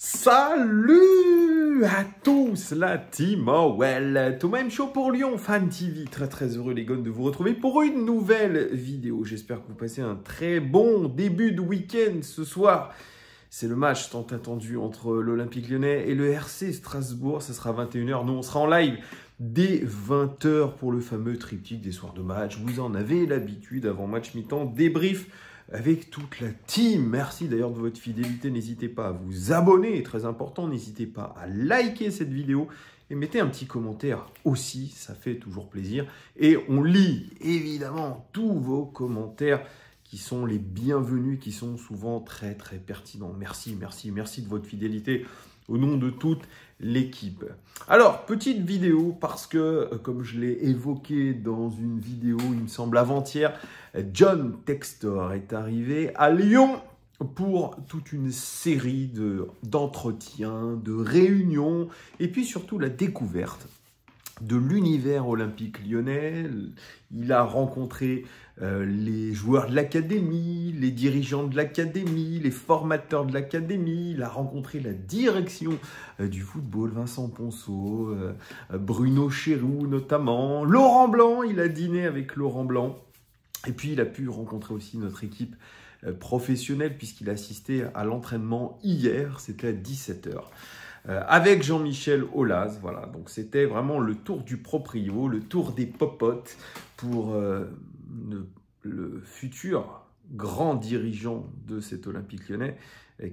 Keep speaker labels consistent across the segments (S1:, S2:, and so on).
S1: Salut à tous la team Well, Thomas M. Show pour Lyon Fan TV. Très heureux les gars de vous retrouver pour une nouvelle vidéo. J'espère que vous passez un très bon début de week-end ce soir. C'est le match tant attendu entre l'Olympique Lyonnais et le RC Strasbourg. Ça sera 21h. Nous, on sera en live dès 20h pour le fameux triptyque des soirs de match. Vous en avez l'habitude avant match mi-temps. Débrief avec toute la team. Merci d'ailleurs de votre fidélité. N'hésitez pas à vous abonner, très important. N'hésitez pas à liker cette vidéo et mettez un petit commentaire aussi, ça fait toujours plaisir. Et on lit évidemment tous vos commentaires qui sont les bienvenus, qui sont souvent très pertinents. Merci de votre fidélité au nom de toute l'équipe. Alors, petite vidéo parce que, comme je l'ai évoqué dans une vidéo, il me semble avant-hier, John Textor est arrivé à Lyon pour toute une série d'entretiens, de réunions et puis surtout la découverte de l'univers olympique lyonnais. Il a rencontré les joueurs de l'académie, les dirigeants de l'académie, les formateurs de l'académie. Il a rencontré la direction du football, Vincent Ponceau, Bruno Chéroux notamment, Laurent Blanc. Il a dîné avec Laurent Blanc. Et puis il a pu rencontrer aussi notre équipe professionnelle puisqu'il a assisté à l'entraînement hier, c'était à 17h. Avec Jean-Michel Aulas, voilà, donc c'était vraiment le tour du proprio, le tour des popotes pour le futur grand dirigeant de cet Olympique Lyonnais,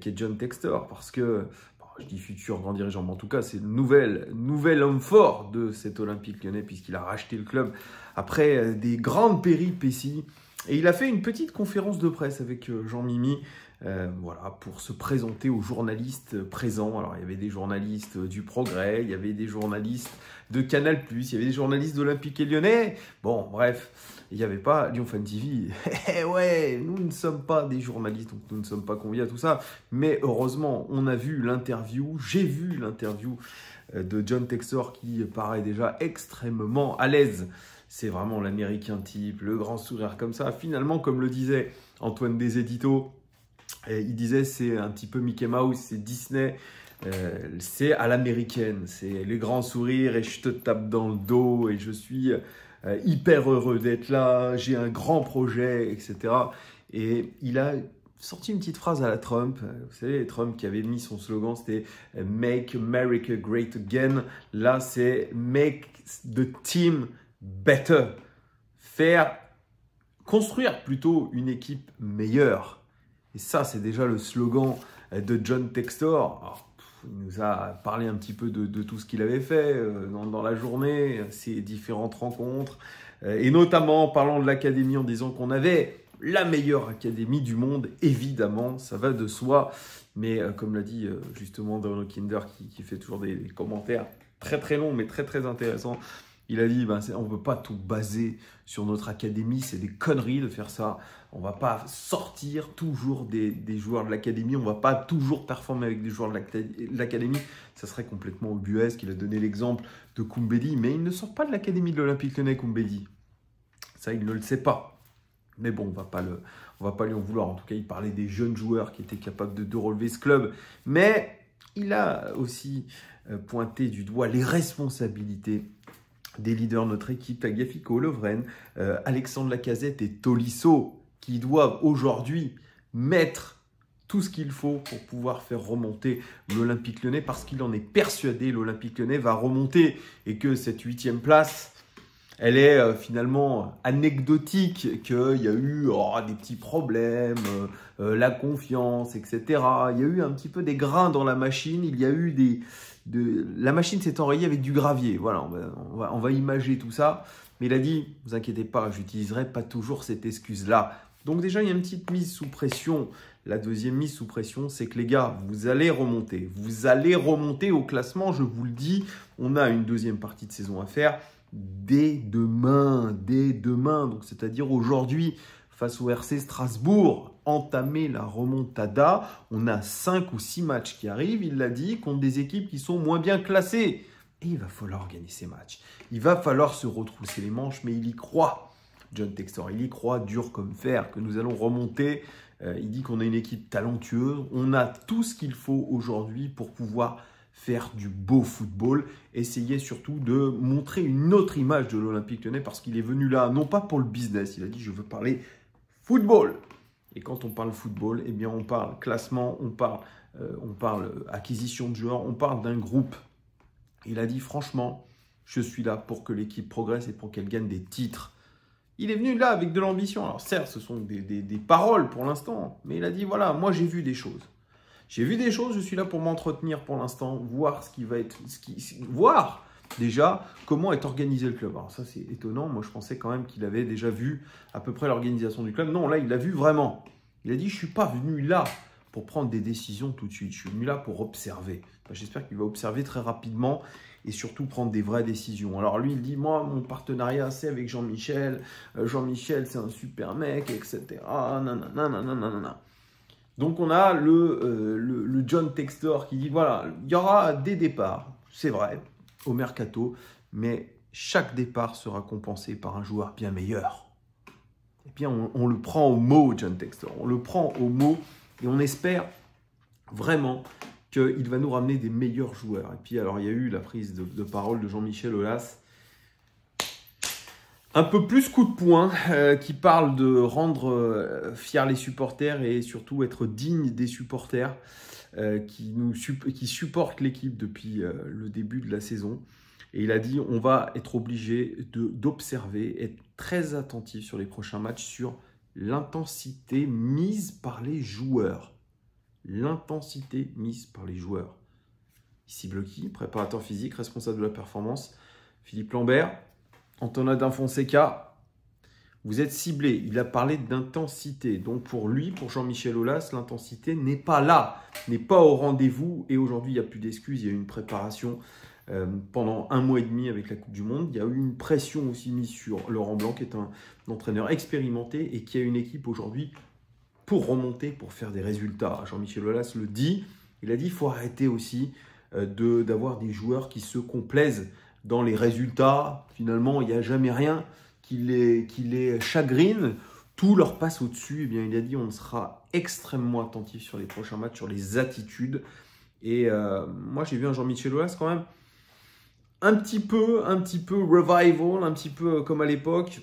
S1: qui est John Textor, parce que, bon, je dis futur grand dirigeant, mais en tout cas c'est le nouvel homme fort de cet Olympique Lyonnais, puisqu'il a racheté le club après des grandes péripéties, et il a fait une petite conférence de presse avec Jean-Mimi, voilà, pour se présenter aux journalistes présents. Alors, il y avait des journalistes du Progrès, il y avait des journalistes de Canal+, il y avait des journalistes d'Olympique et Lyonnais. Bon, bref, il n'y avait pas Lyon Fan TV. Ouais, nous ne sommes pas des journalistes, donc nous ne sommes pas conviés à tout ça. Mais heureusement, on a vu l'interview, j'ai vu l'interview de John Textor qui paraît déjà extrêmement à l'aise. C'est vraiment l'américain type, le grand sourire comme ça. Finalement, comme le disait Antoine Des Éditos, il disait c'est un petit peu Mickey Mouse, c'est Disney, c'est à l'américaine, c'est les grands sourires et je te tape dans le dos et je suis hyper heureux d'être là, j'ai un grand projet, etc. Et il a sorti une petite phrase à la Trump. Vous savez, Trump qui avait mis son slogan, c'était « Make America Great Again ». Là, c'est « Make the team better ». Construire plutôt une équipe meilleure. Et ça, c'est déjà le slogan de John Textor. Alors, il nous a parlé un petit peu de tout ce qu'il avait fait dans la journée, ses différentes rencontres, et notamment en parlant de l'académie en disant qu'on avait la meilleure académie du monde, évidemment, ça va de soi. Mais comme l'a dit justement Bruno Kinder, qui fait toujours des commentaires très longs, mais très intéressants, il a dit, on ne peut pas tout baser sur notre académie, c'est des conneries de faire ça. On ne va pas sortir toujours des joueurs de l'académie, on ne va pas toujours performer avec des joueurs de l'académie. Ça serait complètement ubuesque. Il a donné l'exemple de Koumbedi, mais il ne sort pas de l'académie de l'Olympique Lyonnais, Koumbedi. Ça, il ne le sait pas. Mais bon, on va pas lui en vouloir. En tout cas, il parlait des jeunes joueurs qui étaient capables de relever ce club. Mais il a aussi pointé du doigt les responsabilités des leaders de notre équipe, Tagliafico, Lovren, Alexandre Lacazette et Tolisso, qui doivent aujourd'hui mettre tout ce qu'il faut pour pouvoir faire remonter l'Olympique Lyonnais, parce qu'il en est persuadé, l'Olympique Lyonnais va remonter et que cette 8e place, elle est finalement anecdotique, qu'il y a eu des petits problèmes, la confiance, etc. Il y a eu un petit peu des grains dans la machine, il y a eu la machine s'est enrayée avec du gravier. Voilà, on va imager tout ça. Mais il a dit, ne vous inquiétez pas, j'utiliserai pas toujours cette excuse-là. Donc déjà, il y a une petite mise sous pression. La deuxième mise sous pression, c'est que les gars, vous allez remonter. Vous allez remonter au classement, je vous le dis. On a une deuxième partie de saison à faire dès demain. Donc c'est-à-dire aujourd'hui, face au RC Strasbourg, entamer la remontada. On a 5 ou 6 matchs qui arrivent, il l'a dit, contre des équipes qui sont moins bien classées. Et il va falloir gagner ces matchs. Il va falloir se retrousser les manches, mais il y croit. John Textor, il y croit dur comme fer, que nous allons remonter Il dit qu'on a une équipe talentueuse. On a tout ce qu'il faut aujourd'hui pour pouvoir faire du beau football. Essayer surtout de montrer une autre image de l'Olympique Lyonnais parce qu'il est venu là, non pas pour le business. Il a dit, je veux parler football. Et quand on parle football, eh bien on parle classement, on parle acquisition de joueurs, on parle d'un groupe. Il a dit, franchement, je suis là pour que l'équipe progresse et pour qu'elle gagne des titres. Il est venu là avec de l'ambition. Alors certes, ce sont des paroles pour l'instant, mais il a dit, voilà, moi j'ai vu des choses. J'ai vu des choses, je suis là pour m'entretenir pour l'instant, voir ce qui va être, voir déjà comment est organisé le club. Alors ça c'est étonnant, moi je pensais quand même qu'il avait déjà vu à peu près l'organisation du club. Non, là il l'a vu vraiment. Il a dit, je ne suis pas venu là pour prendre des décisions tout de suite, je suis venu là pour observer. Enfin, j'espère qu'il va observer très rapidement et surtout prendre des vraies décisions. Alors lui, il dit, moi, mon partenariat, c'est avec Jean-Michel. Jean-Michel, c'est un super mec, etc. Nanana. Donc on a le John Textor qui dit, voilà, il y aura des départs, c'est vrai, au mercato, mais chaque départ sera compensé par un joueur bien meilleur. Et bien, on le prend au mot, John Textor. On le prend au mot et on espère vraiment qu'il va nous ramener des meilleurs joueurs. Et puis, alors, il y a eu la prise de parole de Jean-Michel Aulas. Un peu plus coup de poing, qui parle de rendre fiers les supporters et surtout être digne des supporters qui supportent l'équipe depuis le début de la saison. Et il a dit, on va être obligé d'observer, être très attentif sur les prochains matchs, sur l'intensité mise par les joueurs. L'intensité mise par les joueurs. Il cible qui? Préparateur physique, responsable de la performance, Philippe Lambert, Antonin Fonseca. Vous êtes ciblé. Il a parlé d'intensité. Donc pour lui, pour Jean-Michel Aulas, l'intensité n'est pas là, n'est pas au rendez-vous. Et aujourd'hui, il n'y a plus d'excuses. Il y a eu une préparation pendant 1 mois et demi avec la Coupe du Monde. Il y a eu une pression aussi mise sur Laurent Blanc, qui est un entraîneur expérimenté et qui a une équipe aujourd'hui pour remonter, pour faire des résultats. Jean-Michel Aulas le dit. Il a dit qu'il faut arrêter aussi d'avoir des joueurs qui se complaisent dans les résultats. Finalement, il n'y a jamais rien qui les chagrine. Tout leur passe au-dessus. Eh bien, il a dit on sera extrêmement attentif sur les prochains matchs, sur les attitudes. Et moi, j'ai vu un Jean-Michel Aulas quand même un petit peu revival, un petit peu comme à l'époque,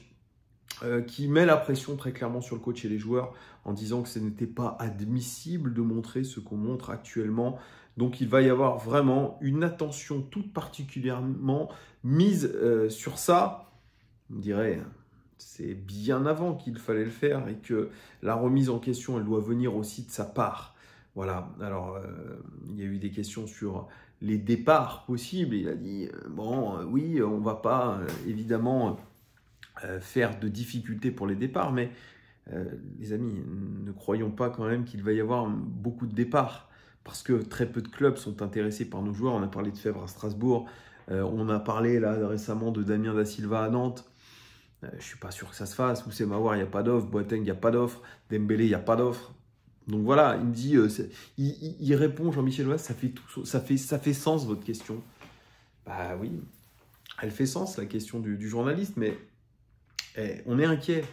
S1: qui met la pression très clairement sur le coach et les joueurs en disant que ce n'était pas admissible de montrer ce qu'on montre actuellement. Donc, il va y avoir vraiment une attention toute particulièrement mise sur ça. On dirait, c'est bien avant qu'il fallait le faire et que la remise en question, elle doit venir aussi de sa part. Voilà, alors il y a eu des questions sur les départs possibles. Il a dit, oui, on ne va pas évidemment faire de difficultés pour les départs, mais les amis, ne croyons pas quand même qu'il va y avoir beaucoup de départs, parce que très peu de clubs sont intéressés par nos joueurs. On a parlé de Fèvre à Strasbourg, on a parlé là récemment de Damien Da Silva à Nantes. Je ne suis pas sûr que ça se fasse. Oussem Aouar, il n'y a pas d'offre. Boateng, il n'y a pas d'offre. Dembélé, il n'y a pas d'offre. Donc voilà, il me dit, il répond, Jean-Michel Aulas, ça fait sens votre question. Bah oui, elle fait sens la question du journaliste, mais on est inquiet.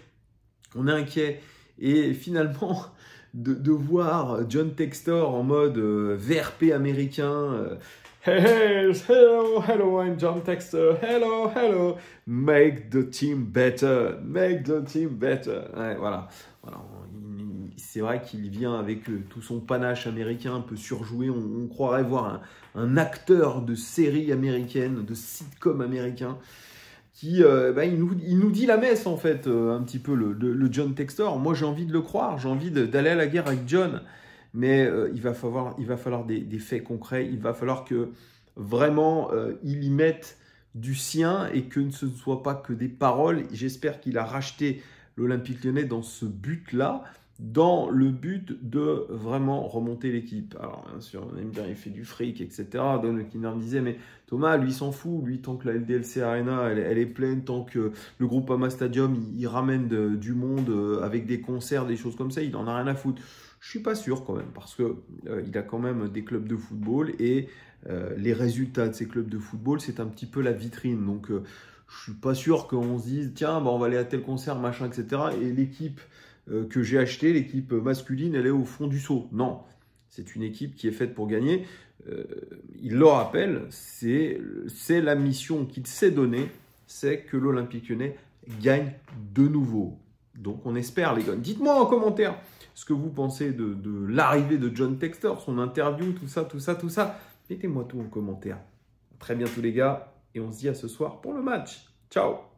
S1: On est inquiet. Et finalement, de voir John Textor en mode VRP américain, hey, hello, I'm John Textor, hello, make the team better. Ouais, voilà. C'est vrai qu'il vient avec tout son panache américain un peu surjoué. On croirait voir un acteur de série américaine, de sitcom américain, qui il nous dit la messe en fait, un petit peu le John Textor. Moi j'ai envie de le croire, j'ai envie d'aller à la guerre avec John, mais il va falloir des faits concrets. Il va falloir que vraiment il y mette du sien et que ce ne soit pas que des paroles. J'espère qu'il a racheté l'Olympique Lyonnais dans ce but-là, dans le but de vraiment remonter l'équipe. Alors bien sûr, on aime bien, il fait du fric, etc. Don Kinner me disait, mais Thomas, lui, il s'en fout. Lui, tant que la LDLC Arena, elle est pleine, tant que le Groupama Stadium, il ramène du monde avec des concerts, des choses comme ça, il n'en a rien à foutre. Je ne suis pas sûr quand même, parce qu'il a quand même des clubs de football et les résultats de ces clubs de football, c'est un petit peu la vitrine. Donc, je ne suis pas sûr qu'on se dise, tiens, on va aller à tel concert, machin, etc. Et l'équipe que j'ai acheté, l'équipe masculine, elle est au fond du seau. Non, c'est une équipe qui est faite pour gagner. Il le rappelle, c'est la mission qu'il s'est donnée, c'est que l'Olympique Lyonnais gagne de nouveau. Donc on espère les gars. Dites-moi en commentaire ce que vous pensez de l'arrivée de John Textor, son interview, tout ça. Mettez-moi tout en commentaire. À très bientôt les gars et on se dit à ce soir pour le match. Ciao.